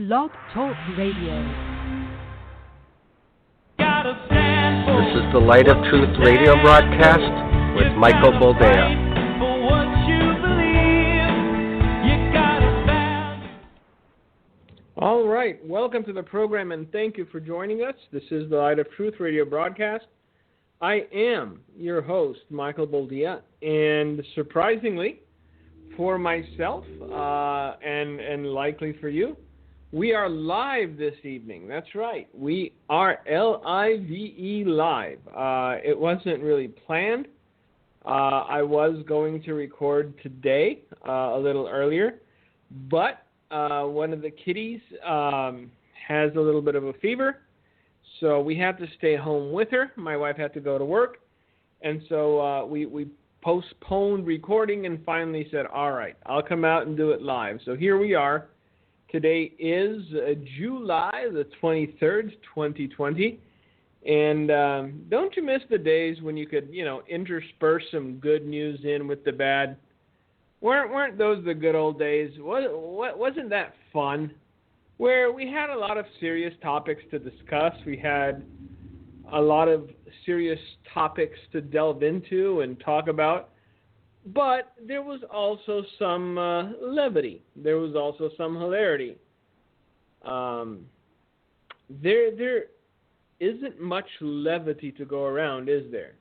Blog Talk Radio. This is the Light of Truth radio broadcast with Michael Boldea. All right, welcome to the program and thank you for joining us. This is the Light of Truth radio broadcast. I am your host, Michael Boldea, and surprisingly, for myself and likely for you, we are live this evening. That's right. We are L-I-V-E live. It wasn't really planned. I was going to record today a little earlier, but one of the kitties has a little bit of a fever, so we had to stay home with her. My wife had to go to work, and so we postponed recording and finally said, all right, I'll come out and do it live. So here we are. Today is July the 23rd, 2020. And don't you miss the days when you could, intersperse some good news in with the bad? Weren't those the good old days? Wasn't that fun? Where we had a lot of serious topics to discuss. We had a lot of serious topics to delve into and talk about. But there was also some levity. There was also some hilarity. There isn't much levity to go around, is there?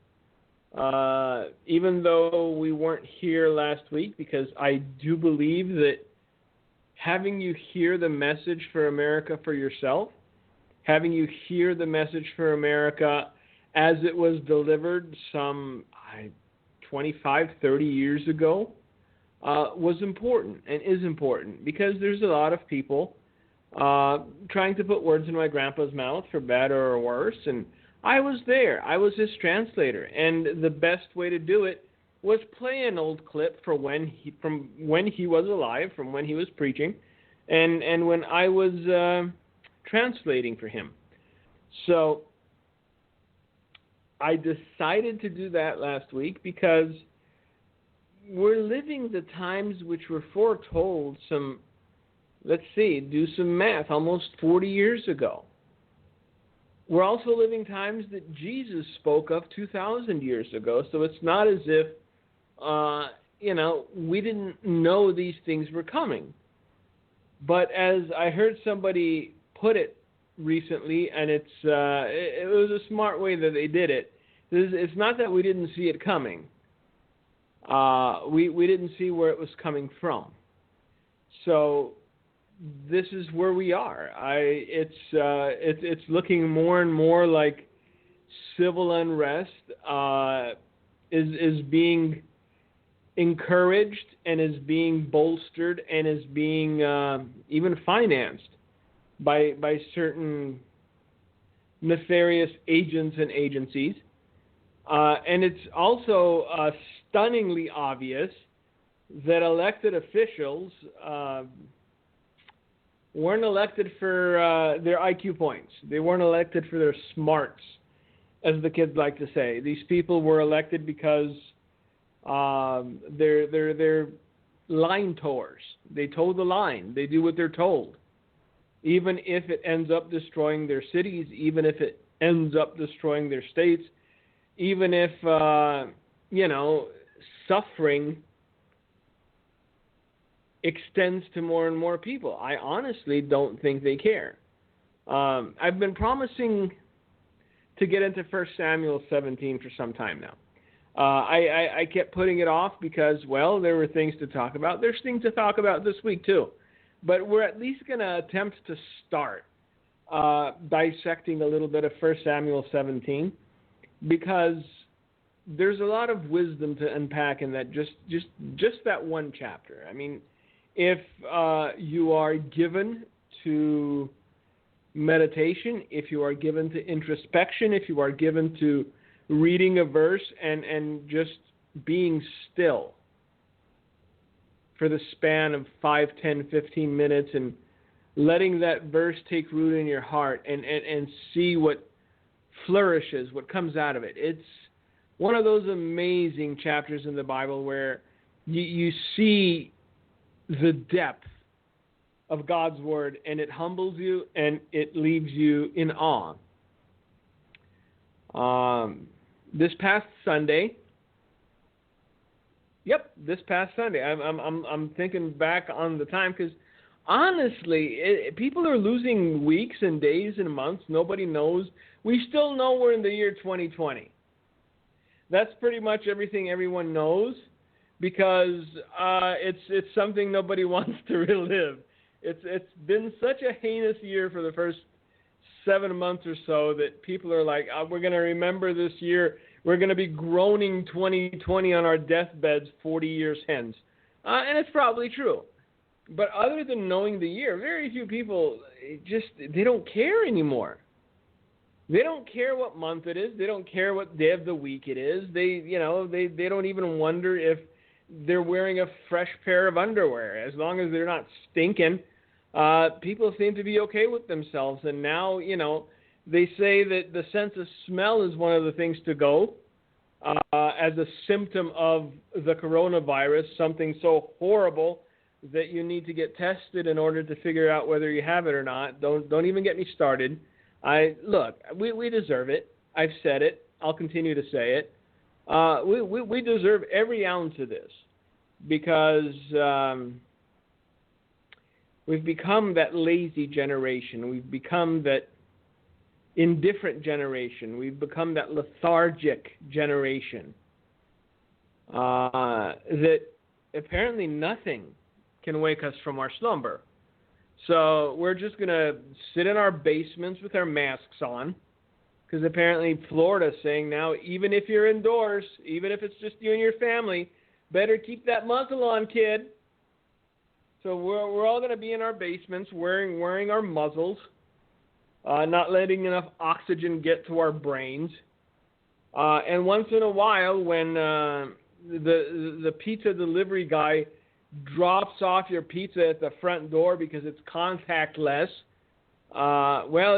Even though we weren't here last week, because I do believe that having you hear the message for America for yourself, having you hear the message for America as it was delivered some 25, 30 years ago, was important and is important, because there's a lot of people trying to put words in my grandpa's mouth for better or worse, and I was there. I was his translator, and the best way to do it was play an old clip from when he was alive, from when he was preaching, and when I was translating for him. So I decided to do that last week because we're living the times which were foretold do some math, almost 40 years ago. We're also living times that Jesus spoke of 2,000 years ago, so it's not as if, we didn't know these things were coming. But as I heard somebody put it recently, and it was a smart way that they did it. It's not that we didn't see it coming. We didn't see where it was coming from. So this is where we are. It's looking more and more like civil unrest is being encouraged and is being bolstered and is being even financed by certain nefarious agents and agencies. And it's also stunningly obvious that elected officials weren't elected for their IQ points. They weren't elected for their smarts, as the kids like to say. These people were elected because they're line towers. They toe the line. They do what they're told. Even if it ends up destroying their cities, even if it ends up destroying their states, even if, suffering extends to more and more people. I honestly don't think they care. I've been promising to get into 1 Samuel 17 for some time now. I kept putting it off because, there were things to talk about. There's things to talk about this week too. But we're at least going to attempt to start dissecting a little bit of 1 Samuel 17, because there's a lot of wisdom to unpack in that just that one chapter. I mean, if you are given to meditation, if you are given to introspection, if you are given to reading a verse and just being still for the span of 5, 10, 15 minutes and letting that verse take root in your heart and see what flourishes, what comes out of it. It's one of those amazing chapters in the Bible where you see the depth of God's Word, and it humbles you and it leaves you in awe. This past Sunday, I'm thinking back on the time, because honestly, people are losing weeks and days and months. Nobody knows. We still know we're in the year 2020. That's pretty much everything everyone knows, because it's something nobody wants to relive. It's been such a heinous year for the first 7 months or so that people are like, we're going to remember this year. We're going to be groaning 2020 on our deathbeds 40 years hence. And it's probably true. But other than knowing the year, very few people they don't care anymore. They don't care what month it is. They don't care what day of the week it is. They don't even wonder if they're wearing a fresh pair of underwear. As long as they're not stinking, people seem to be okay with themselves. And now, they say that the sense of smell is one of the things to go as a symptom of the coronavirus, something so horrible that you need to get tested in order to figure out whether you have it or not. Don't even get me started. We deserve it. I've said it. I'll continue to say it. We deserve every ounce of this, because we've become that lazy generation. We've become that indifferent generation. We've become that lethargic generation. That apparently nothing can wake us from our slumber. So we're just going to sit in our basements with our masks on, because apparently Florida's saying now, even if you're indoors, even if it's just you and your family, better keep that muzzle on, kid. So we're all going to be in our basements wearing our muzzles, not letting enough oxygen get to our brains. And once in a while, when the pizza delivery guy drops off your pizza at the front door because it's contactless,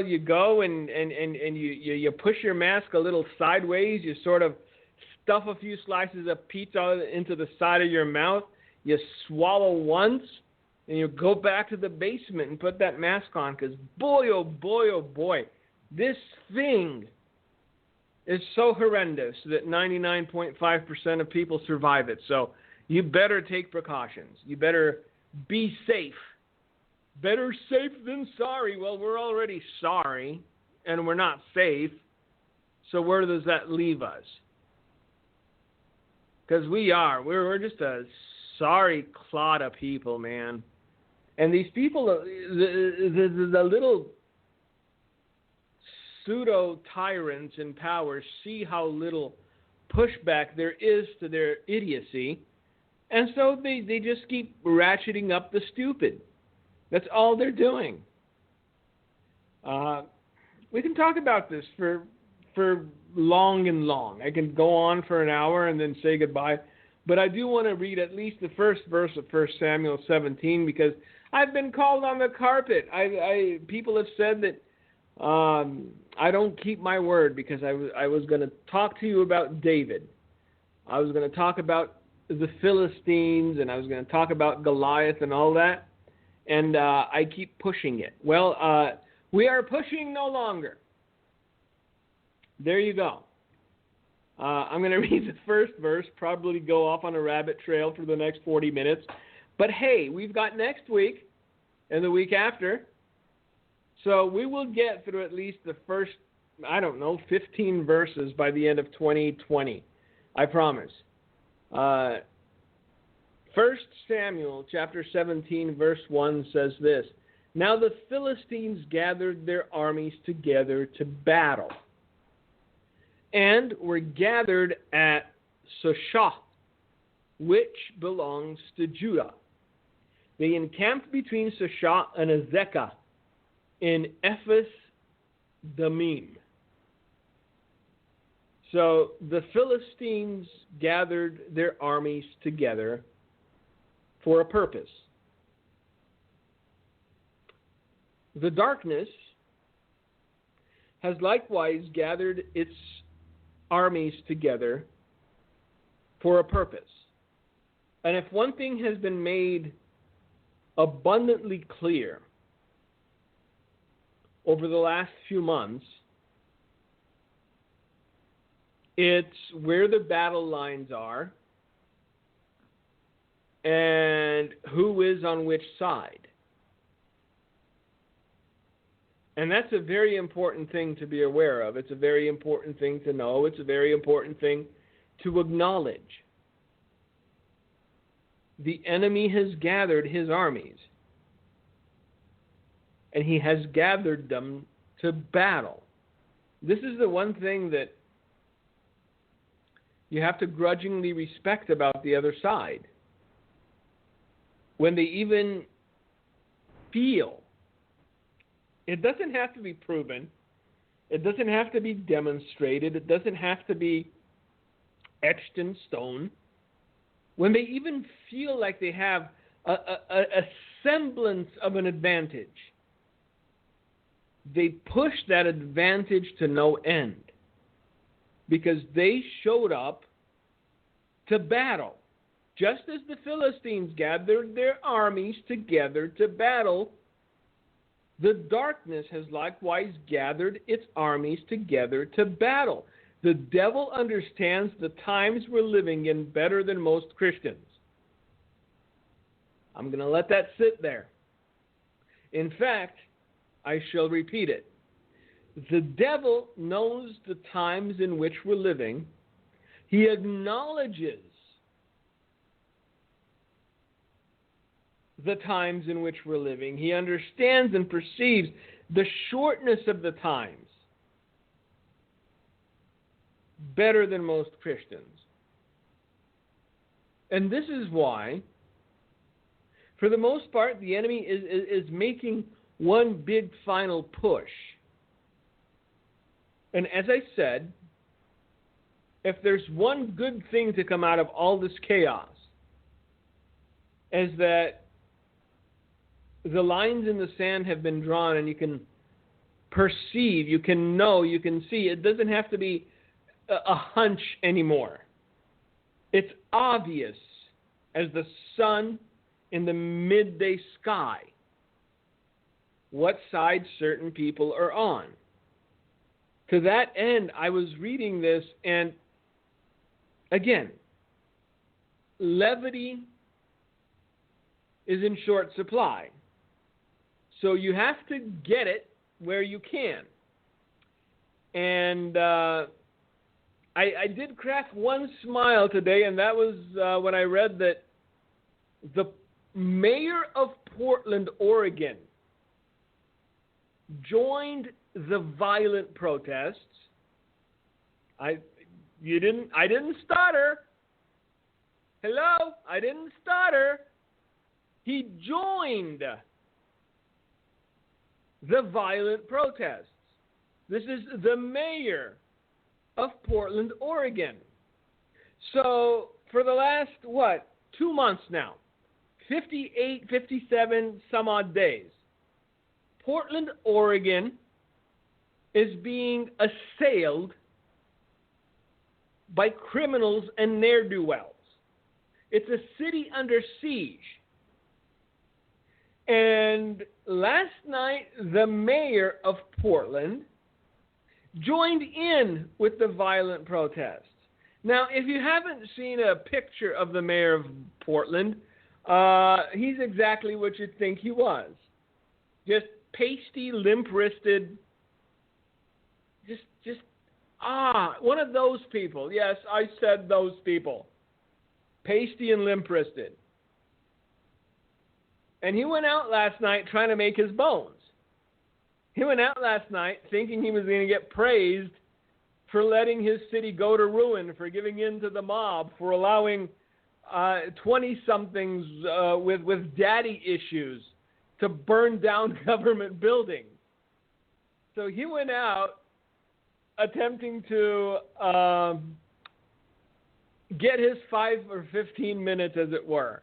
you go and you push your mask a little sideways. You sort of stuff a few slices of pizza into the side of your mouth. You swallow once, and you go back to the basement and put that mask on, because boy, oh boy, this thing is so horrendous that 99.5% of people survive it. So you better take precautions. You better be safe. Better safe than sorry. Well, we're already sorry, and we're not safe. So where does that leave us? Because we're just a sorry clod of people, man. And these people, the little pseudo-tyrants in power, see how little pushback there is to their idiocy, and so they just keep ratcheting up the stupid. That's all they're doing. We can talk about this for long and long. I can go on for an hour and then say goodbye. But I do want to read at least the first verse of 1 Samuel 17, because I've been called on the carpet. People have said that I don't keep my word, because I was going to talk to you about David. I was going to talk about the Philistines, and I was going to talk about Goliath and all that. And I keep pushing it. Well, we are pushing no longer. There you go. I'm going to read the first verse, probably go off on a rabbit trail for the next 40 minutes. But hey, we've got next week and the week after. So we will get through at least the first, 15 verses by the end of 2020. I promise. 1 Samuel chapter 17 verse 1 says this: Now the Philistines gathered their armies together to battle, and were gathered at Soshah, which belongs to Judah. They encamped between Soshah and Azekah in Ephes Damim. So the Philistines gathered their armies together for a purpose. The darkness has likewise gathered its armies together for a purpose. And if one thing has been made abundantly clear over the last few months, it's where the battle lines are and who is on which side. And that's a very important thing to be aware of. It's a very important thing to know. It's a very important thing to acknowledge. The enemy has gathered his armies, and he has gathered them to battle. This is the one thing that you have to grudgingly respect about the other side. When they even feel, it doesn't have to be proven, it doesn't have to be demonstrated, it doesn't have to be etched in stone. When they even feel like they have a semblance of an advantage, they push that advantage to no end because they showed up to battle. Just as the Philistines gathered their armies together to battle, the darkness has likewise gathered its armies together to battle. The devil understands the times we're living in better than most Christians. I'm going to let that sit there. In fact, I shall repeat it. The devil knows the times in which we're living. He acknowledges the times in which we're living. He understands and perceives the shortness of the times better than most Christians. And this is why, for the most part, the enemy is making one big final push. And as I said, if there's one good thing to come out of all this chaos, is that the lines in the sand have been drawn and you can perceive, you can know, you can see. It doesn't have to be a hunch anymore. It's obvious as the sun in the midday sky what side certain people are on. To that end, I was reading this, and again, levity is in short supply. So you have to get it where you can. And I did crack one smile today, and that was when I read that the mayor of Portland, Oregon, joined the violent protests. I didn't stutter. Hello? I didn't stutter. He joined the violent protests. This is the mayor of Portland, Oregon. So for the last, 2 months now, 58, 57 some odd days, Portland, Oregon is being assailed by criminals and ne'er-do-wells. It's a city under siege. And last night, the mayor of Portland joined in with the violent protests. Now, if you haven't seen a picture of the mayor of Portland, he's exactly what you'd think he was. Just pasty, limp-wristed, one of those people. Yes, I said those people. Pasty and limp-wristed. And he went out last night trying to make his bones. He went out last night thinking he was going to get praised for letting his city go to ruin, for giving in to the mob, for allowing 20-somethings with daddy issues to burn down government buildings. So he went out attempting to get his 5 or 15 minutes, as it were.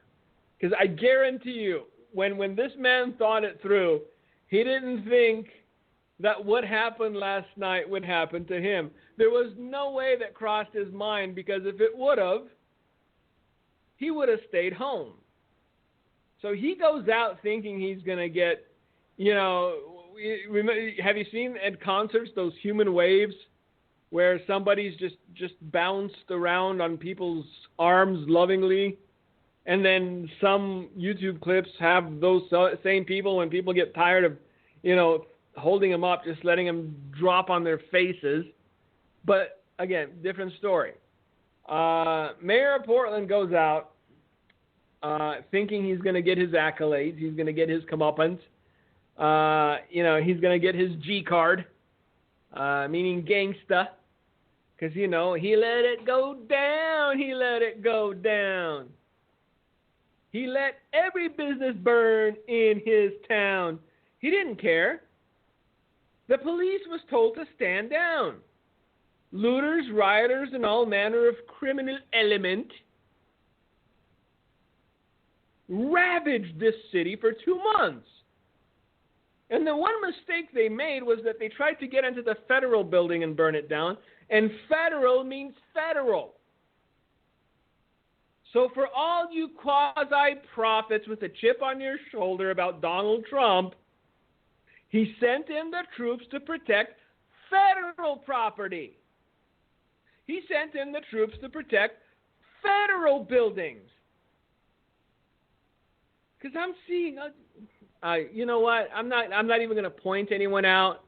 Because I guarantee you, when this man thought it through, he didn't think that what happened last night would happen to him. There was no way that crossed his mind, because if it would have, he would have stayed home. So he goes out thinking he's going to get, you know, have you seen at concerts those human waves where somebody's just bounced around on people's arms lovingly? And then some YouTube clips have those same people, when people get tired of, you know, holding them up, just letting them drop on their faces. But again, different story. Mayor of Portland goes out thinking he's going to get his accolades. He's going to get his comeuppance. You know, he's going to get his G card, meaning gangsta. Because, you know, he let it go down. He let it go down. He let every business burn in his town. He didn't care. The police was told to stand down. Looters, rioters, and all manner of criminal element ravaged this city for 2 months. And the one mistake they made was that they tried to get into the federal building and burn it down. And federal means federal. So for all you quasi-prophets with a chip on your shoulder about Donald Trump, he sent in the troops to protect federal property. He sent in the troops to protect federal buildings. Because I'm seeing, you know what? I'm not even going to point anyone out.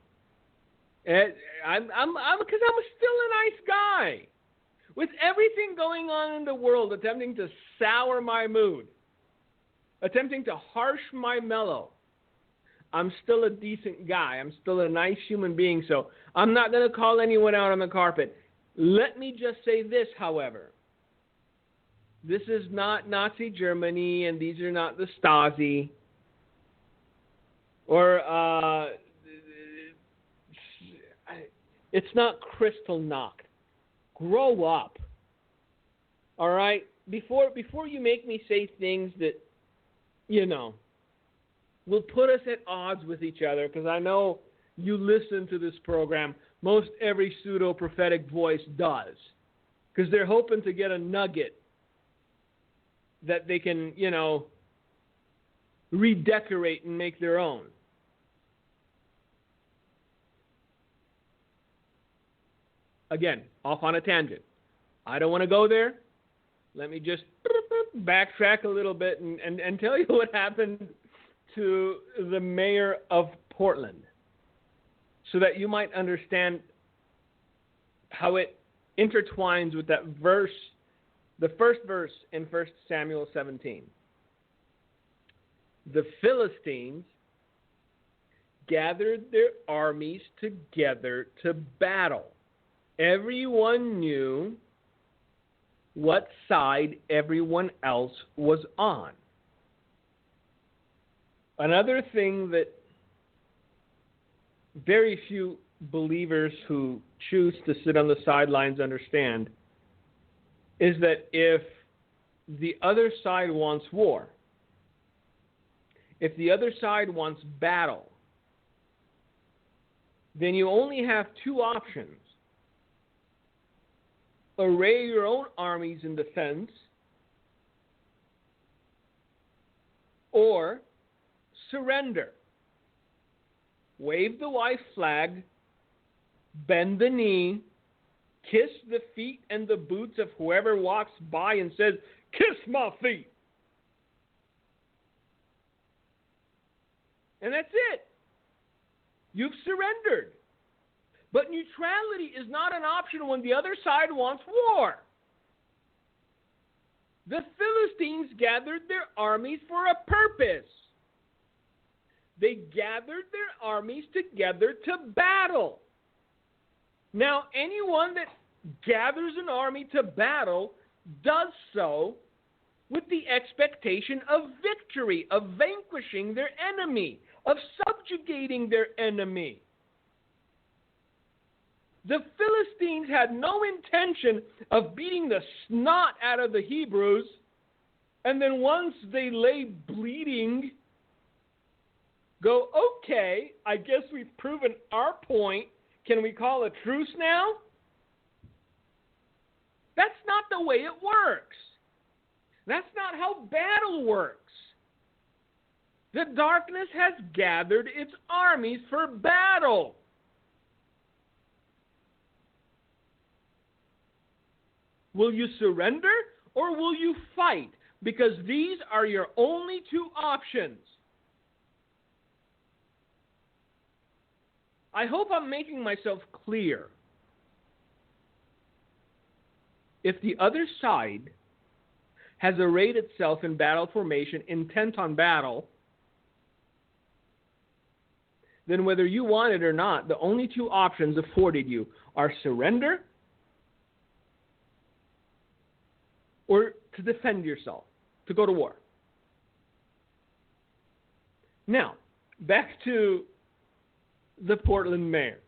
Because I'm still a nice guy. With everything going on in the world attempting to sour my mood, attempting to harsh my mellow, I'm still a decent guy. I'm still a nice human being, so I'm not going to call anyone out on the carpet. Let me just say this, however. This is not Nazi Germany, and these are not the Stasi. Or, it's not Kristallnacht. Grow up. All right? Before you make me say things that, you know, will put us at odds with each other, because I know you listen to this program. Most every pseudo-prophetic voice does, because they're hoping to get a nugget that they can, you know, redecorate and make their own. Again, off on a tangent. I don't want to go there. Let me just backtrack a little bit and tell you what happened to the mayor of Portland, so that you might understand how it intertwines with that verse, the first verse in 1 Samuel 17. The Philistines gathered their armies together to battle. Everyone knew what side everyone else was on. Another thing that very few believers who choose to sit on the sidelines understand is that if the other side wants war, if the other side wants battle, then you only have two options. Array your own armies in defense, or surrender. Wave the white flag, bend the knee, kiss the feet and the boots of whoever walks by and says, "Kiss my feet." And that's it. You've surrendered. But neutrality is not an option when the other side wants war. The Philistines gathered their armies for a purpose. They gathered their armies together to battle. Now, anyone that gathers an army to battle does so with the expectation of victory, of vanquishing their enemy, of subjugating their enemy. The Philistines had no intention of beating the snot out of the Hebrews, and then once they lay bleeding, go, okay, I guess we've proven our point. Can we call a truce now? That's not the way it works. That's not how battle works. The darkness has gathered its armies for battle. Will you surrender or will you fight? Because these are your only two options. I hope I'm making myself clear. If the other side has arrayed itself in battle formation, intent on battle, then whether you want it or not, the only two options afforded you are surrender or to defend yourself, to go to war. Now, back to the Portland mayor.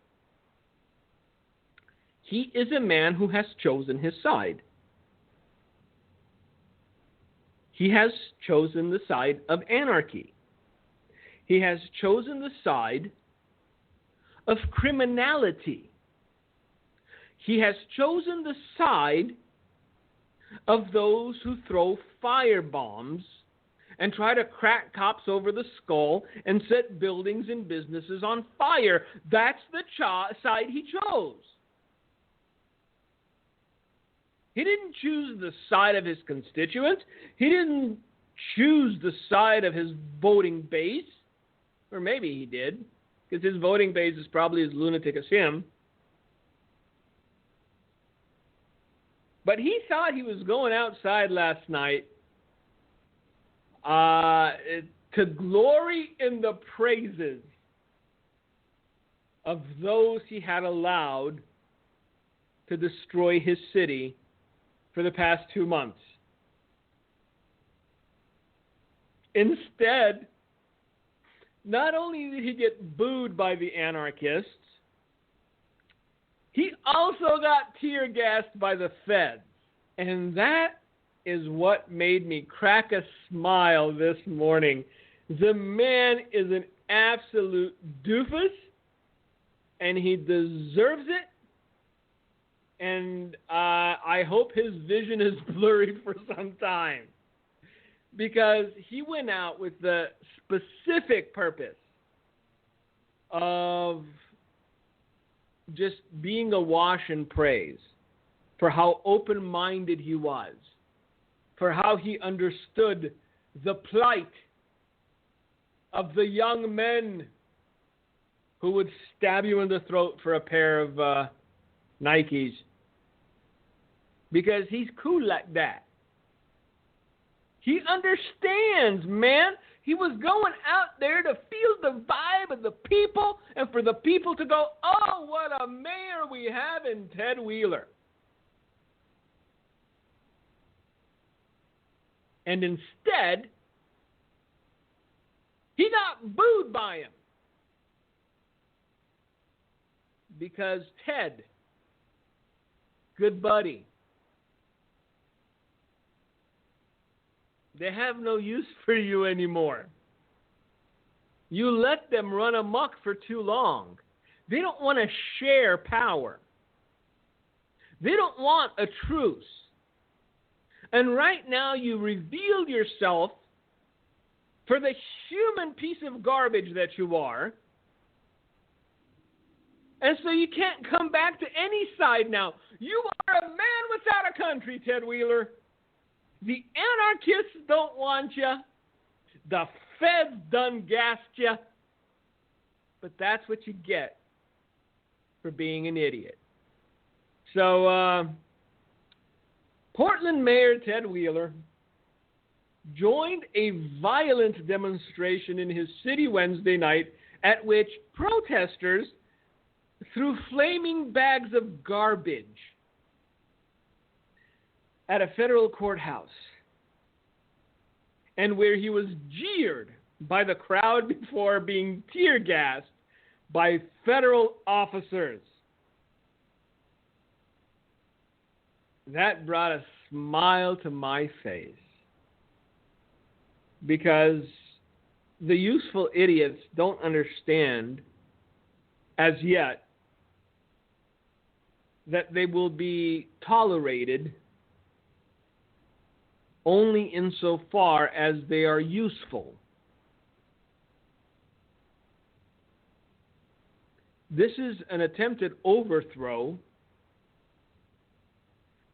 He is a man who has chosen his side. He has chosen the side of anarchy. He has chosen the side of criminality. He has chosen the side of those who throw firebombs and try to crack cops over the skull and set buildings and businesses on fire. That's the side he chose. He didn't choose the side of his constituents. He didn't choose the side of his voting base. Or maybe he did, because his voting base is probably as lunatic as him. But he thought he was going outside last night to glory in the praises of those he had allowed to destroy his city for the past 2 months. Instead, not only did he get booed by the anarchists, he also got tear gassed by the feds. And that is what made me crack a smile this morning. The man is an absolute doofus, and he deserves it. And I hope his vision is blurry for some time, because he went out with the specific purpose of just being awash in praise for how open-minded he was, for how he understood the plight of the young men who would stab you in the throat for a pair of Nikes. Because he's cool like that. He understands, man. He was going out there to feel the vibe of the people and for the people to go, oh, what a mayor we have in Ted Wheeler. And instead, he got booed by him. Because Ted, good buddy, they have no use for you anymore. You let them run amok for too long. They don't want to share power. They don't want a truce. And right now you reveal yourself for the human piece of garbage that you are. And so you can't come back to any side now. You are a man without a country, Ted Wheeler. The anarchists don't want you. The feds done gassed you. But that's what you get for being an idiot. So, Portland Mayor Ted Wheeler joined a violent demonstration in his city Wednesday night at which protesters threw flaming bags of garbage at a federal courthouse, and where he was jeered by the crowd before being tear gassed by federal officers. That brought a smile to my face, because the useful idiots don't understand as yet that they will be tolerated only insofar as they are useful. This is an attempted overthrow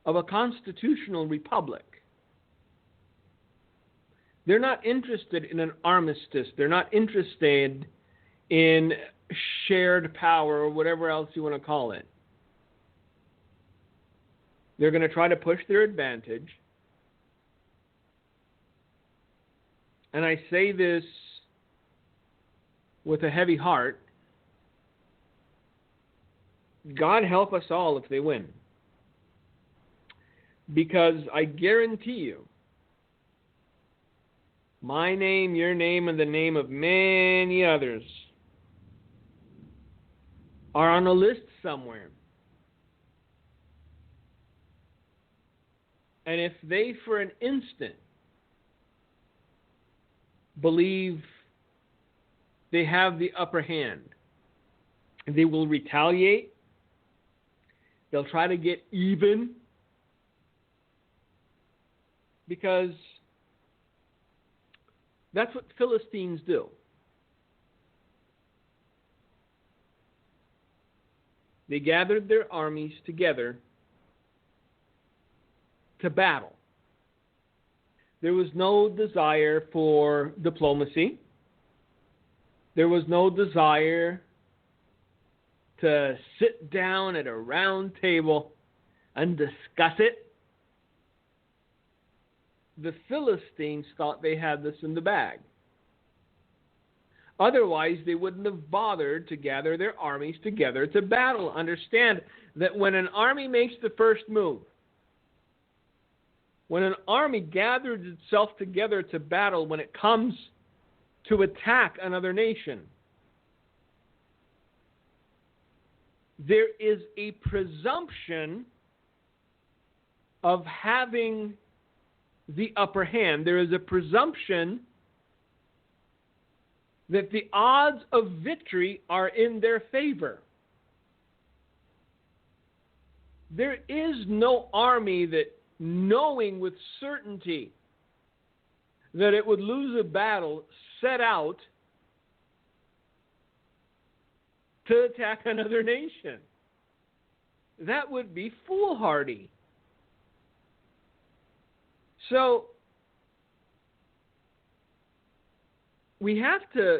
of a constitutional republic. They're not interested in an armistice. They're not interested in shared power or whatever else you want to call it. They're going to try to push their advantage. And I say this with a heavy heart. God help us all if they win. Because I guarantee you, my name, your name, and the name of many others are on a list somewhere. And if they, for an instant, believe they have the upper hand, they will retaliate. They'll try to get even, because that's what Philistines do. They gathered their armies together to battle. There was no desire for diplomacy. There was no desire to sit down at a round table and discuss it. The Philistines thought they had this in the bag. Otherwise, they wouldn't have bothered to gather their armies together to battle. Understand that when an army makes the first move, when an army gathers itself together to battle, when it comes to attack another nation, there is a presumption of having the upper hand. There is a presumption that the odds of victory are in their favor. There is no army that, knowing with certainty that it would lose a battle, set out to attack another nation. That would be foolhardy. So, we have to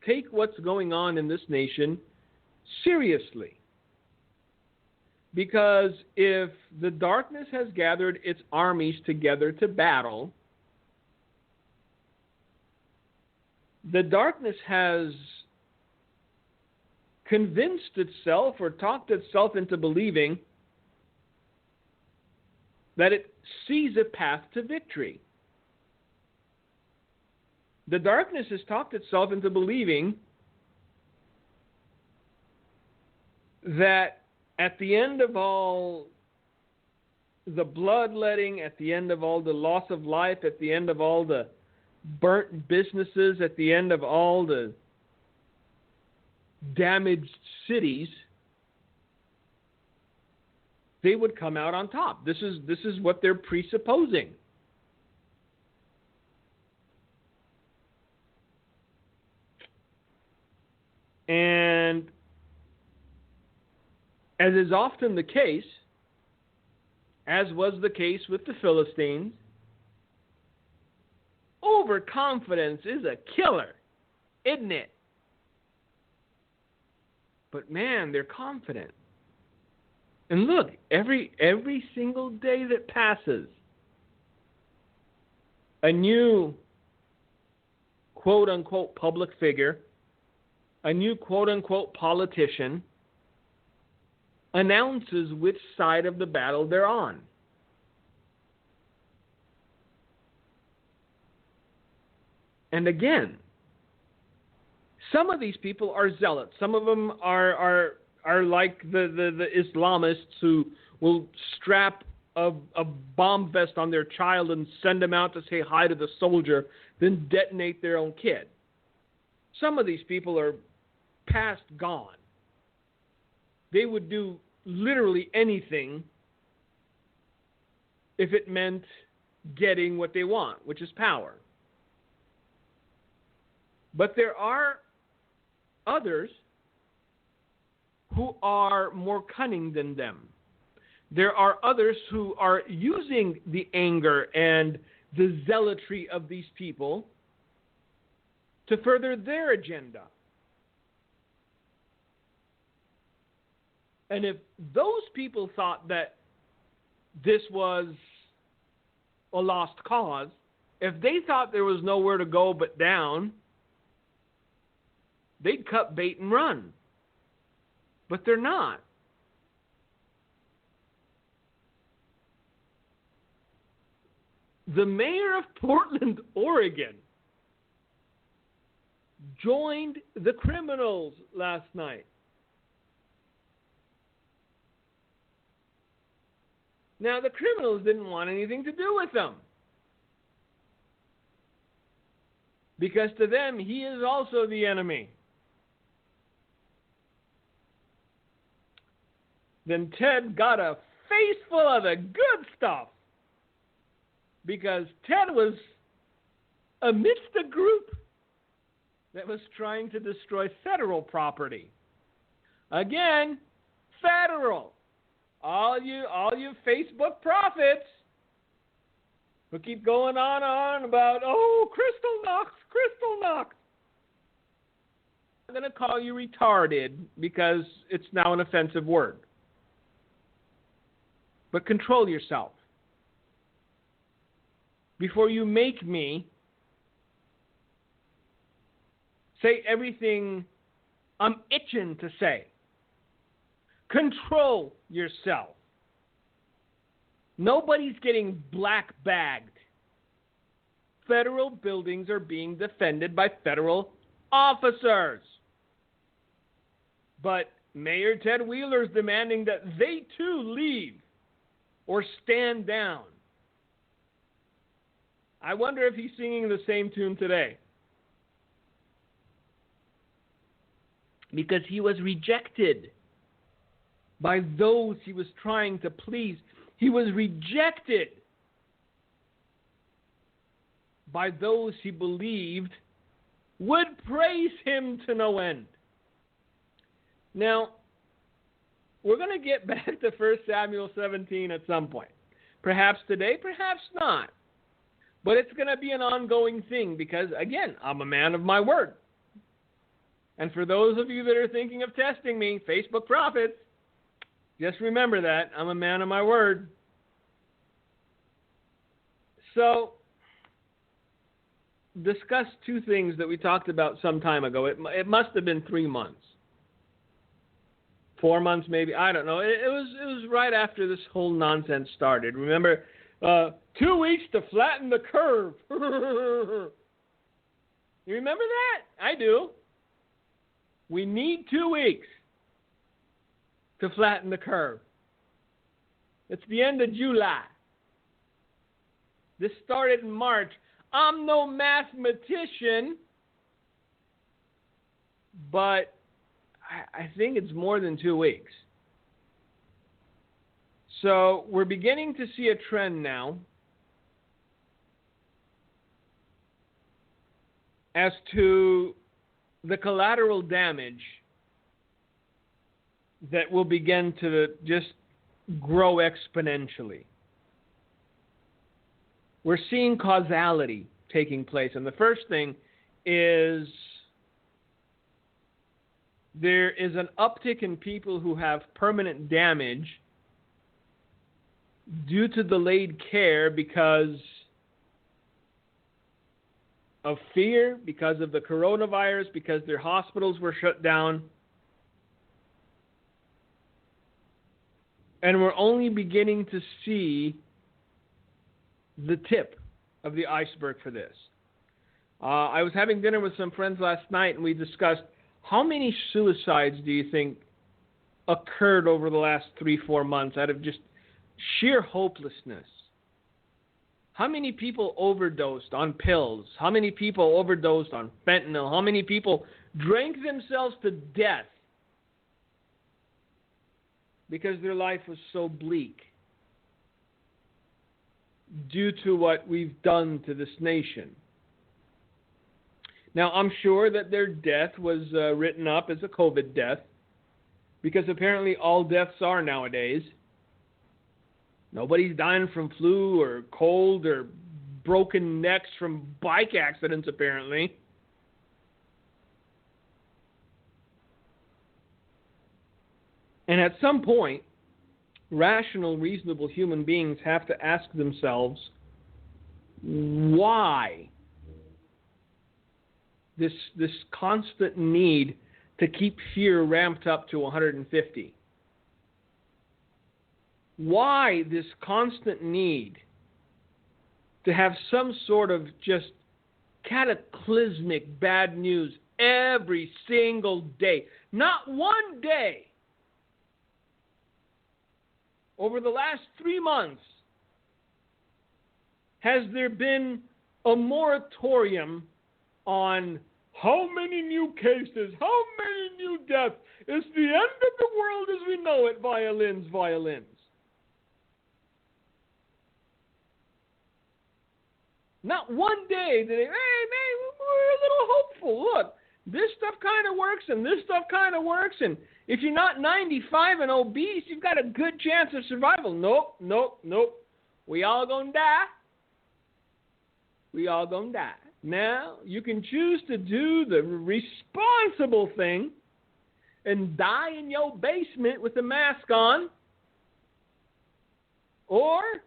take what's going on in this nation seriously. Because if the darkness has gathered its armies together to battle, the darkness has convinced itself or talked itself into believing that it sees a path to victory. The darkness has talked itself into believing that at the end of all the bloodletting, at the end of all the loss of life, at the end of all the burnt businesses, at the end of all the damaged cities, they would come out on top. This is what they're presupposing. And as is often the case, as was the case with the Philistines, overconfidence is a killer, isn't it? But man, they're confident. And look, every single day that passes, a new quote-unquote public figure, a new quote-unquote politician announces which side of the battle they're on. And again, some of these people are zealots. Some of them are like the Islamists who will strap a bomb vest on their child and send them out to say hi to the soldier, then detonate their own kid. Some of these people are past gone. They would do literally anything if it meant getting what they want, which is power. But there are others who are more cunning than them. There are others who are using the anger and the zealotry of these people to further their agenda. And if those people thought that this was a lost cause, if they thought there was nowhere to go but down, they'd cut bait and run. But they're not. The mayor of Portland, Oregon, joined the criminals last night. Now, the criminals didn't want anything to do with them, because to them, he is also the enemy. Then Ted got a face full of the good stuff, because Ted was amidst a group that was trying to destroy federal property. Again, federal. All you Facebook prophets who keep going on about, Crystal Knox. I'm going to call you retarded because it's now an offensive word. But control yourself. Before you make me say everything I'm itching to say. Control yourself. Nobody's getting black-bagged. Federal buildings are being defended by federal officers. But Mayor Ted Wheeler is demanding that they too leave or stand down. I wonder if he's singing the same tune today. Because he was rejected by those he was trying to please. He was rejected by those he believed would praise him to no end. Now, we're going to get back to 1 Samuel 17 at some point. Perhaps today, perhaps not. But it's going to be an ongoing thing because, again, I'm a man of my word. And for those of you that are thinking of testing me, Facebook prophets, just remember that. I'm a man of my word. So, discuss two things that we talked about some time ago. It must have been 3 months. 4 months maybe. I don't know. It was right after this whole nonsense started. Remember, 2 weeks to flatten the curve. You remember that? I do. We need 2 weeks to flatten the curve. It's the end of July. This started in March. I'm no mathematician, but I think it's more than 2 weeks. So we're beginning to see a trend now as to the collateral damage that will begin to just grow exponentially. We're seeing causality taking place. And the first thing is there is an uptick in people who have permanent damage due to delayed care because of fear, because of the coronavirus, because their hospitals were shut down. And we're only beginning to see the tip of the iceberg for this. I was having dinner with some friends last night, and we discussed how many suicides do you think occurred over the last 3-4 months out of just sheer hopelessness? How many people overdosed on pills? How many people overdosed on fentanyl? How many people drank themselves to death because their life was so bleak due to what we've done to this nation? Now, I'm sure that their death was written up as a COVID death, because apparently all deaths are nowadays. Nobody's dying from flu or cold or broken necks from bike accidents, apparently. And at some point, rational, reasonable human beings have to ask themselves, why this constant need to keep fear ramped up to 150? Why this constant need to have some sort of just cataclysmic bad news every single day? Not one day over the last 3 months has there been a moratorium on how many new cases, how many new deaths. It's the end of the world as we know it, violins. Not one day did they, hey, we're a little hopeful. Look, this stuff kind of works and this stuff kind of works. And if you're not 95 and obese, you've got a good chance of survival. Nope. We all gonna die. Now, you can choose to do the responsible thing and die in your basement with a mask on. Or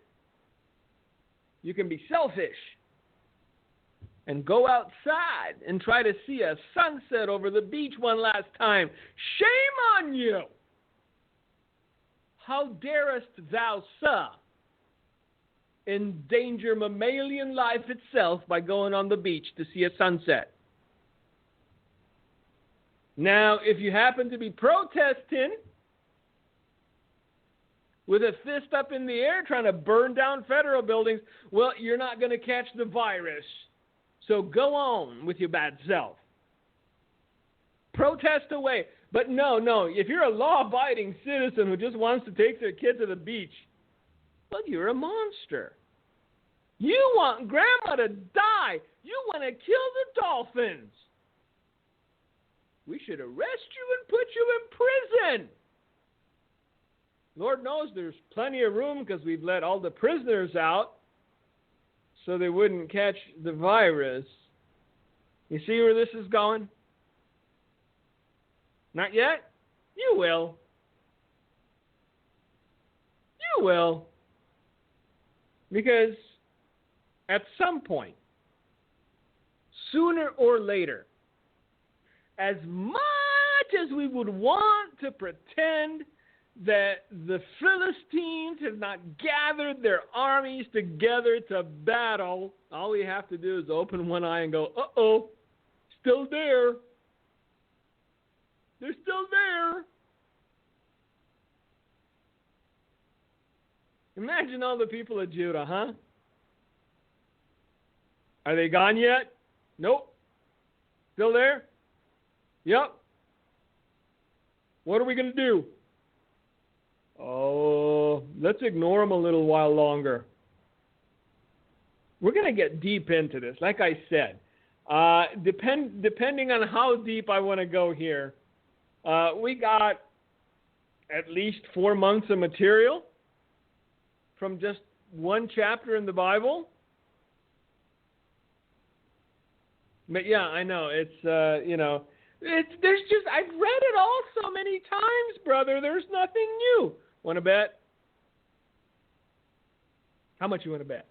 you can be selfish and go outside and try to see a sunset over the beach one last time. Shame on you! How darest thou, sir, endanger mammalian life itself by going on the beach to see a sunset? Now, if you happen to be protesting with a fist up in the air trying to burn down federal buildings, well, you're not going to catch the virus. So go on with your bad self. Protest away. But no, if you're a law-abiding citizen who just wants to take their kid to the beach, well, you're a monster. You want grandma to die. You want to kill the dolphins. We should arrest you and put you in prison. Lord knows there's plenty of room because we've let all the prisoners out so they wouldn't catch the virus. You see where this is going? Not yet? You will. You will. Because at some point, sooner or later, as much as we would want to pretend that the Philistines have not gathered their armies together to battle, all we have to do is open one eye and go, uh-oh, still there. They're still there. Imagine all the people of Judah, huh? Are they gone yet? Nope. Still there? Yep. What are we going to do? Oh, let's ignore them a little while longer. We're going to get deep into this. Like I said, depending on how deep I want to go here, we got at least 4 months of material from just one chapter in the Bible. But yeah, I know it's there's just, I've read it all so many times, brother. There's nothing new. Want to bet? How much you want to bet?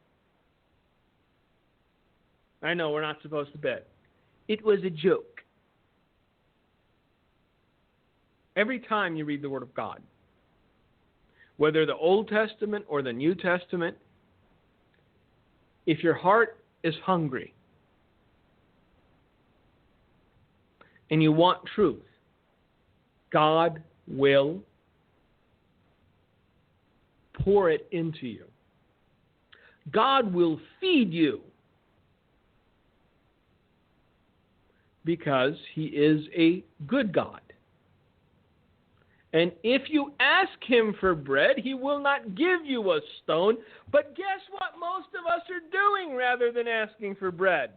I know we're not supposed to bet. It was a joke. Every time you read the Word of God, whether the Old Testament or the New Testament, if your heart is hungry and you want truth, God will pour it into you. God will feed you because He is a good God. And if you ask Him for bread, He will not give you a stone. But guess what most of us are doing rather than asking for bread?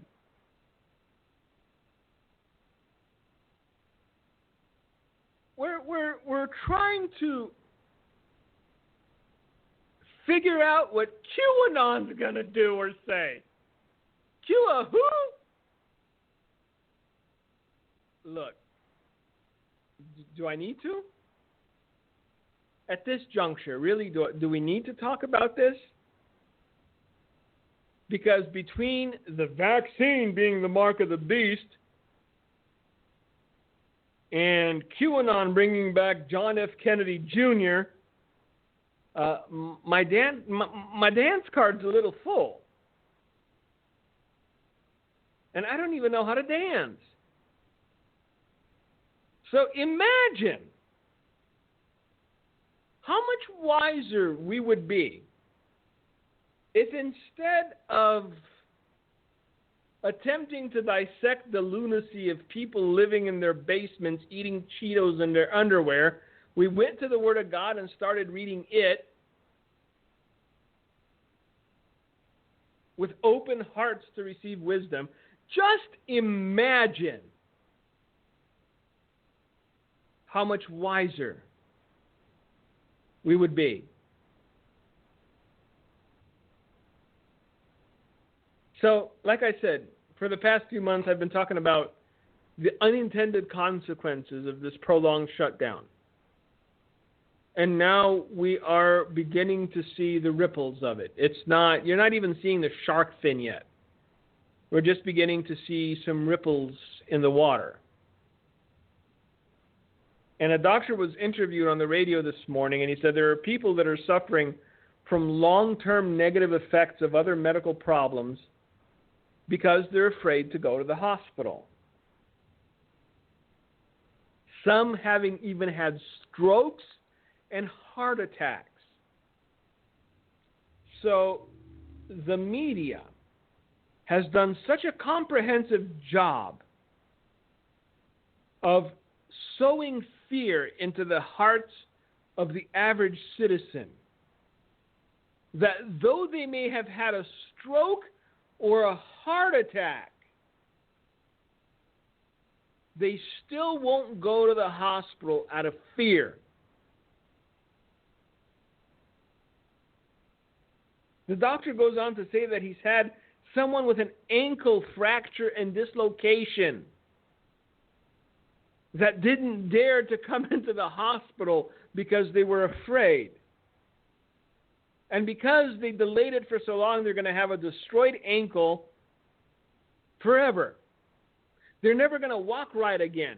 We're trying to figure out what QAnon's going to do or say. Q who? Look, do I need to? At this juncture, really, do we need to talk about this? Because between the vaccine being the mark of the beast and QAnon bringing back John F. Kennedy Jr., my dance card's a little full. And I don't even know how to dance. So imagine how much wiser we would be if instead of attempting to dissect the lunacy of people living in their basements eating Cheetos in their underwear, we went to the Word of God and started reading it with open hearts to receive wisdom. Just imagine how much wiser we would be. So, like I said, for the past few months, I've been talking about the unintended consequences of this prolonged shutdown. And now we are beginning to see the ripples of it. You're not even seeing the shark fin yet. We're just beginning to see some ripples in the water. And a doctor was interviewed on the radio this morning, and he said there are people that are suffering from long-term negative effects of other medical problems because they're afraid to go to the hospital. Some having even had strokes and heart attacks. So the media has done such a comprehensive job of sowing fear into the hearts of the average citizen that though they may have had a stroke or a heart attack, they still won't go to the hospital out of fear. The doctor goes on to say that he's had someone with an ankle fracture and dislocation that didn't dare to come into the hospital because they were afraid. And because they delayed it for so long, they're going to have a destroyed ankle forever. They're never going to walk right again.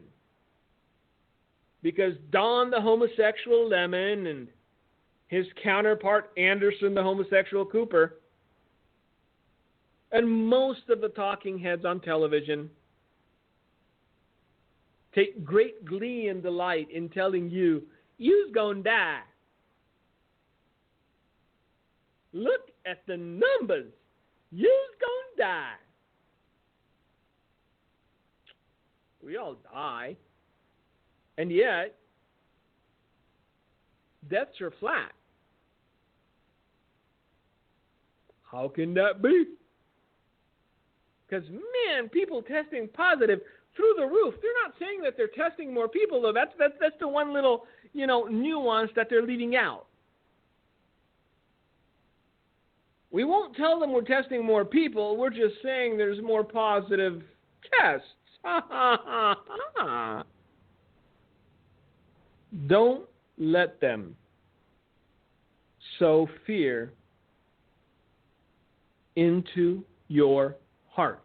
Because Don the homosexual Lemon and his counterpart Anderson the homosexual Cooper and most of the talking heads on television take great glee and delight in telling you, you's gonna die. Look at the numbers. You's gonna die. We all die. And yet, deaths are flat. How can that be? Because, man, people testing positive through the roof. They're not saying that they're testing more people, though. That's the one little, nuance that they're leaving out. We won't tell them we're testing more people. We're just saying there's more positive tests. Don't let them sow fear into your heart.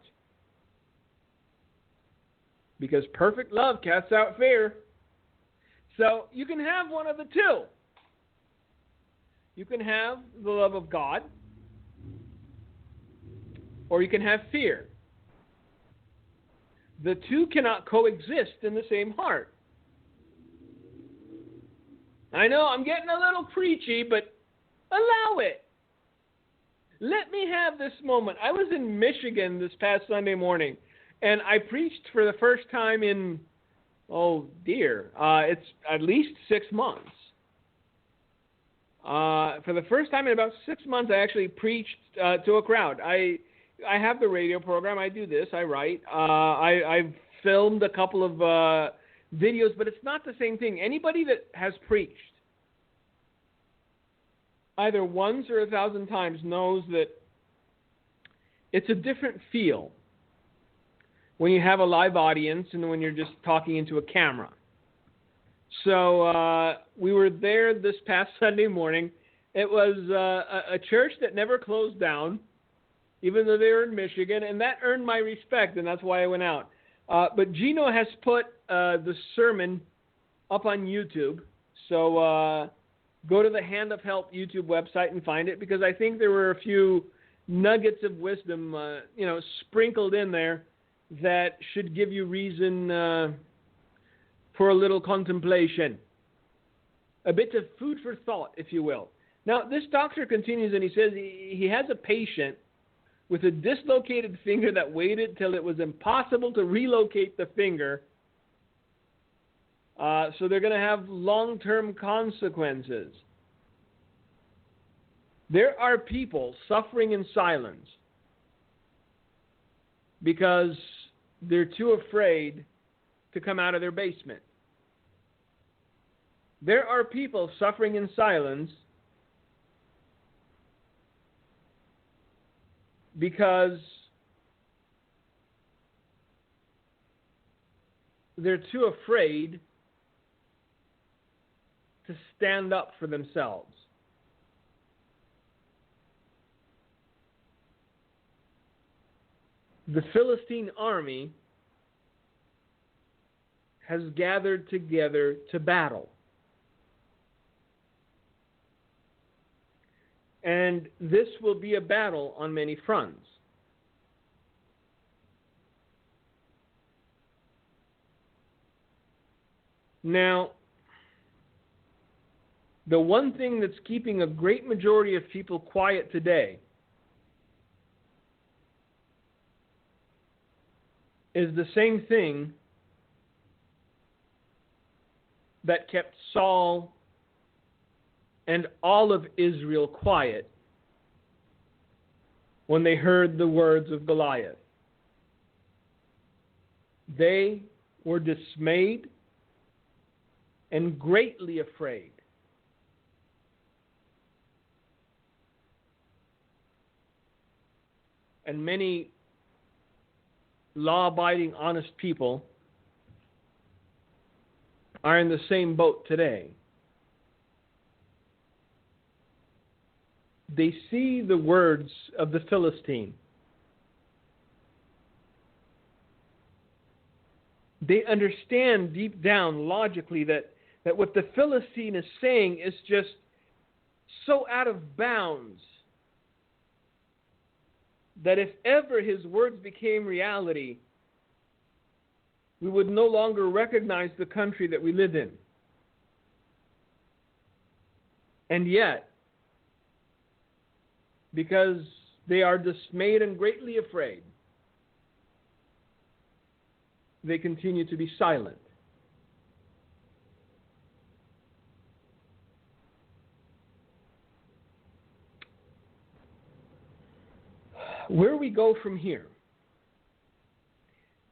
Because perfect love casts out fear. So you can have one of the two. You can have the love of God, or you can have fear. The two cannot coexist in the same heart. I know I'm getting a little preachy, but allow it. Let me have this moment. I was in Michigan this past Sunday morning, and I preached for the first time in, it's at least 6 months. For the first time in about 6 months, I actually preached to a crowd. I have the radio program. I do this. I write. I've filmed a couple of videos, but it's not the same thing. Anybody that has preached either once or 1,000 times knows that it's a different feel when you have a live audience and when you're just talking into a camera. So we were there this past Sunday morning. It was a church that never closed down, even though they were in Michigan, and that earned my respect, and that's why I went out. But Gino has put the sermon up on YouTube, so go to the Hand of Help YouTube website and find it, because I think there were a few nuggets of wisdom, sprinkled in there that should give you reason for a little contemplation, a bit of food for thought, if you will. Now, this doctor continues, and he says he has a patient with a dislocated finger that waited till it was impossible to relocate the finger. So they're going to have long-term consequences. There are people suffering in silence because they're too afraid to come out of their basement. There are people suffering in silence because they're too afraid to stand up for themselves. The Philistine army has gathered together to battle. And this will be a battle on many fronts. Now, the one thing that's keeping a great majority of people quiet today is the same thing that kept Saul and all of Israel quiet when they heard the words of Goliath. They were dismayed and greatly afraid. And many law-abiding, honest people are in the same boat today. They see the words of the Philistine. They understand deep down logically that what the Philistine is saying is just so out of bounds that if ever his words became reality, we would no longer recognize the country that we live in. And yet, because they are dismayed and greatly afraid, they continue to be silent. Where we go from here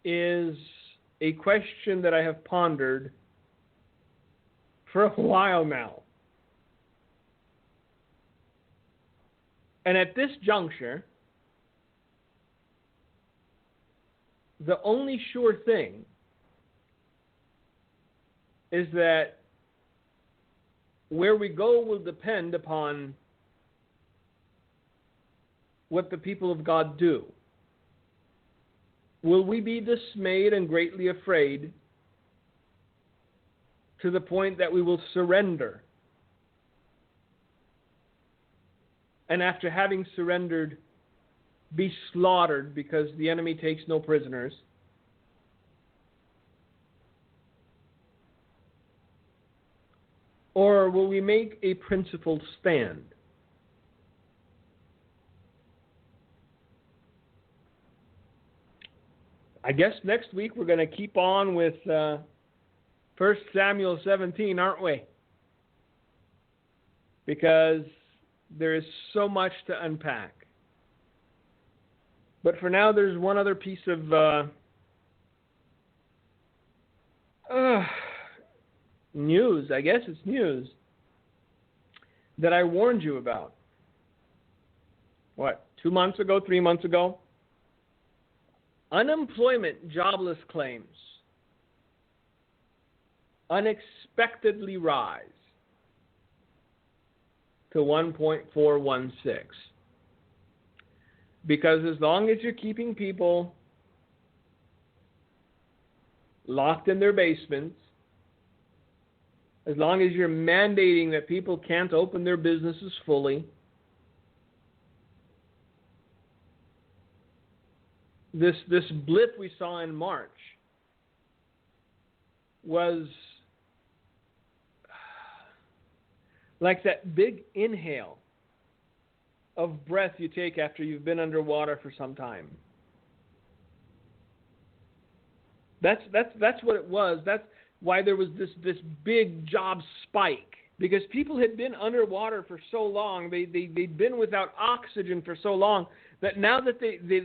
is a question that I have pondered for a while now. And at this juncture, the only sure thing is that where we go will depend upon what the people of God do. Will we be dismayed and greatly afraid to the point that we will surrender? And after having surrendered, be slaughtered because the enemy takes no prisoners? Or will we make a principled stand? I guess next week we're going to keep on with 1 Samuel 17, aren't we? Because there is so much to unpack. But for now, there's one other piece of news, I guess it's news, that I warned you about. What, 2 months ago, 3 months ago? Unemployment jobless claims unexpectedly rise to 1.416. Because as long as you're keeping people locked in their basements, as long as you're mandating that people can't open their businesses fully, this blip we saw in March was like that big inhale of breath you take after you've been underwater for some time. That's what it was. That's why there was this big job spike. Because people had been underwater for so long, they'd been without oxygen for so long, that now that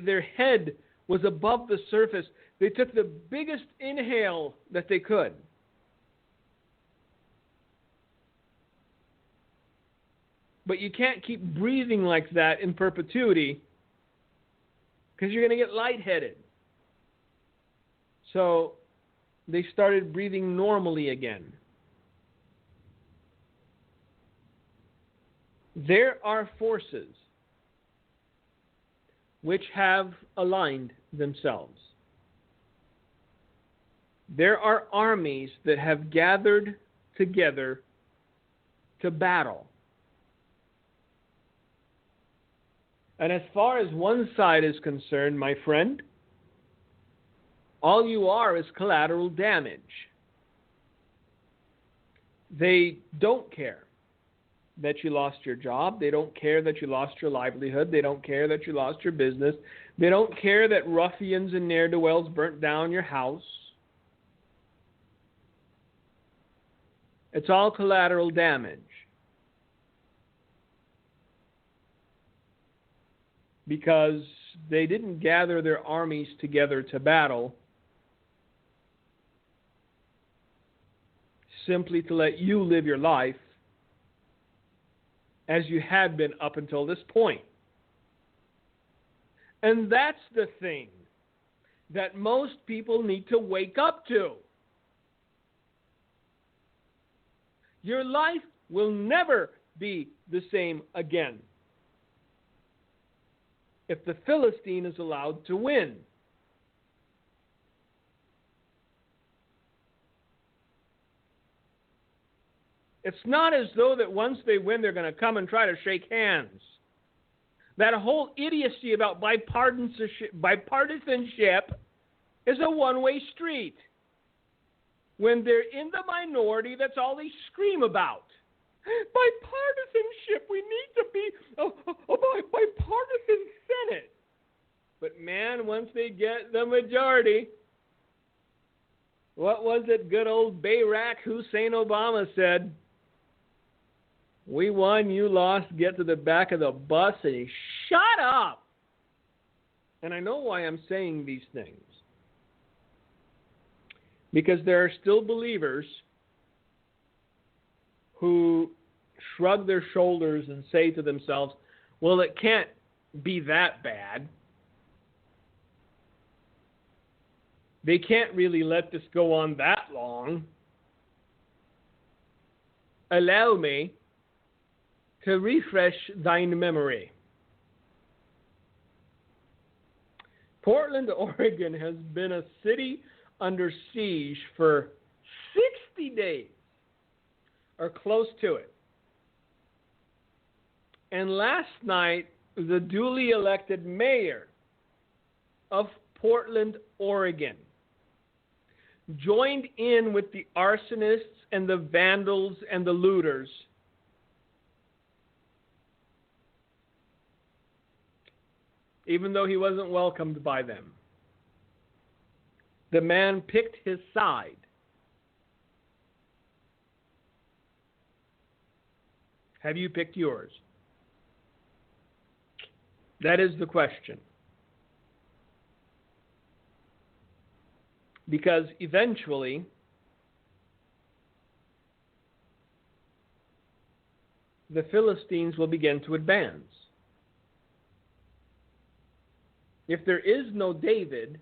their head was above the surface, they took the biggest inhale that they could. But you can't keep breathing like that in perpetuity because you're going to get lightheaded. So they started breathing normally again. There are forces which have aligned themselves. There are armies that have gathered together to battle. And as far as one side is concerned, my friend, all you are is collateral damage. They don't care that you lost your job. They don't care that you lost your livelihood. They don't care that you lost your business. They don't care that ruffians and ne'er-do-wells burnt down your house. It's all collateral damage. Because they didn't gather their armies together to battle simply to let you live your life as you had been up until this point. And that's the thing that most people need to wake up to. Your life will never be the same again if the Philistine is allowed to win. It's not as though that once they win, they're going to come and try to shake hands. That whole idiocy about bipartisanship is a one-way street. When they're in the minority, that's all they scream about. Bipartisanship, we need to be a bipartisan Senate. But man, once they get the majority, what was it good old Barack Hussein Obama said? We won, you lost, get to the back of the bus, and he shut up. And I know why I'm saying these things. Because there are still believers who shrug their shoulders and say to themselves, well, it can't be that bad. They can't really let this go on that long. Allow me to refresh thine memory. Portland, Oregon has been a city under siege for 60 days or close to it. And last night, the duly elected mayor of Portland, Oregon, joined in with the arsonists and the vandals and the looters even though he wasn't welcomed by them. The man picked his side. Have you picked yours? That is the question. Because eventually, the Philistines will begin to advance. If there is no David,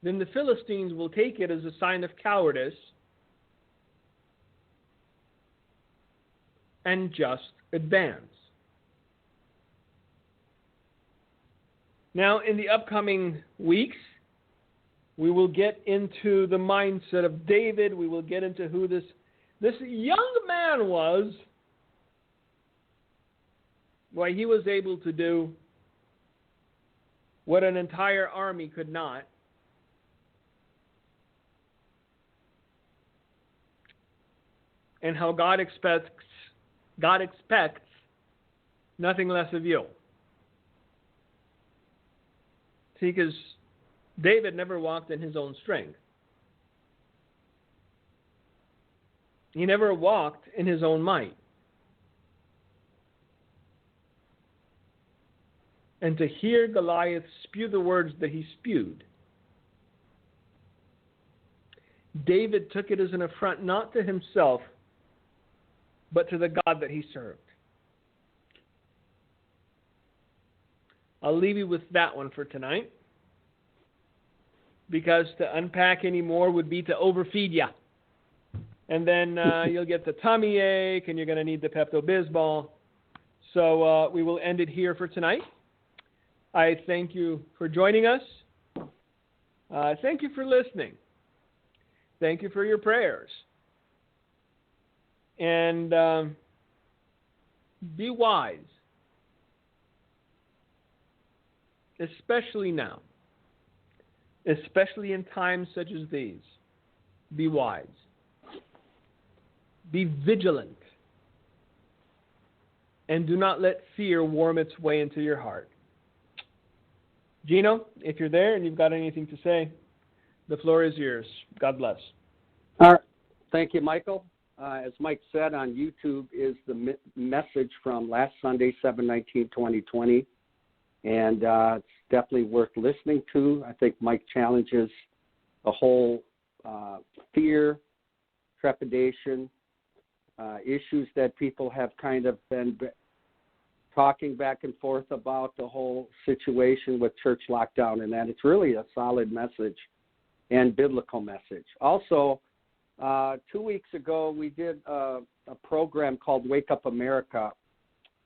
then the Philistines will take it as a sign of cowardice and just advance. Now, in the upcoming weeks, we will get into the mindset of David. We will get into who this young man was, why he was able to do what an entire army could not. And how God expects nothing less of you. See, because David never walked in his own strength. He never walked in his own might. And to hear Goliath spew the words that he spewed, David took it as an affront not to himself, but to the God that he served. I'll leave you with that one for tonight, because to unpack any more would be to overfeed you. And then you'll get the tummy ache, and you're going to need the Pepto-Bismol. So we will end it here for tonight. I thank you for joining us. Thank you for listening. Thank you for your prayers. And be wise, especially now, especially in times such as these. Be wise. Be vigilant. And do not let fear warm its way into your heart. Gino, if you're there and you've got anything to say, the floor is yours. God bless. All right. Thank you, Michael. As Mike said, on YouTube is the message from last Sunday, 7/19/2020, and it's definitely worth listening to. I think Mike challenges the whole fear, trepidation, issues that people have kind of been talking back and forth about the whole situation with church lockdown, and that it's really a solid message and biblical message. Also, 2 weeks ago, we did a program called Wake Up America,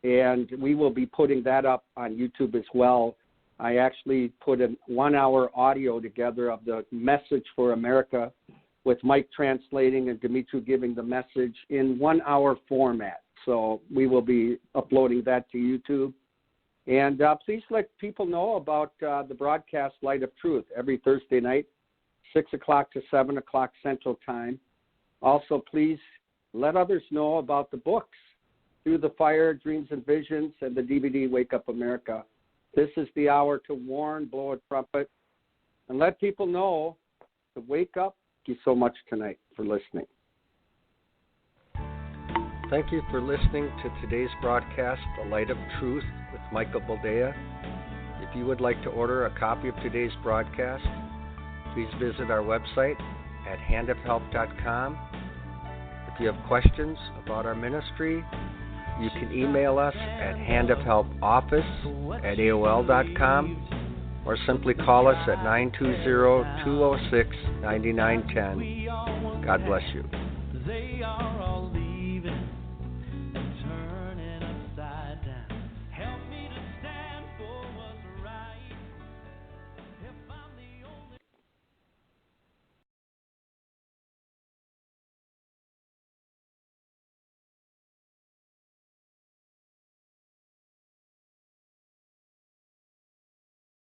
and we will be putting that up on YouTube as well. I actually put a 1-hour audio together of the message for America, with Mike translating and Dimitri giving the message in 1-hour format. So we will be uploading that to YouTube. And please let people know about the broadcast Light of Truth every Thursday night, 6 o'clock to 7 o'clock Central Time. Also, please let others know about the books, Through the Fire, Dreams and Visions, and the DVD Wake Up America. This is the hour to warn, blow a trumpet, and let people know to wake up. Thank you so much tonight for listening. Thank you for listening to today's broadcast, The Light of Truth, with Michael Boldea. If you would like to order a copy of today's broadcast, please visit our website at handofhelp.com. If you have questions about our ministry, you can email us at handofhelpoffice@aol.com, or simply call us at 920-206-9910. God bless you.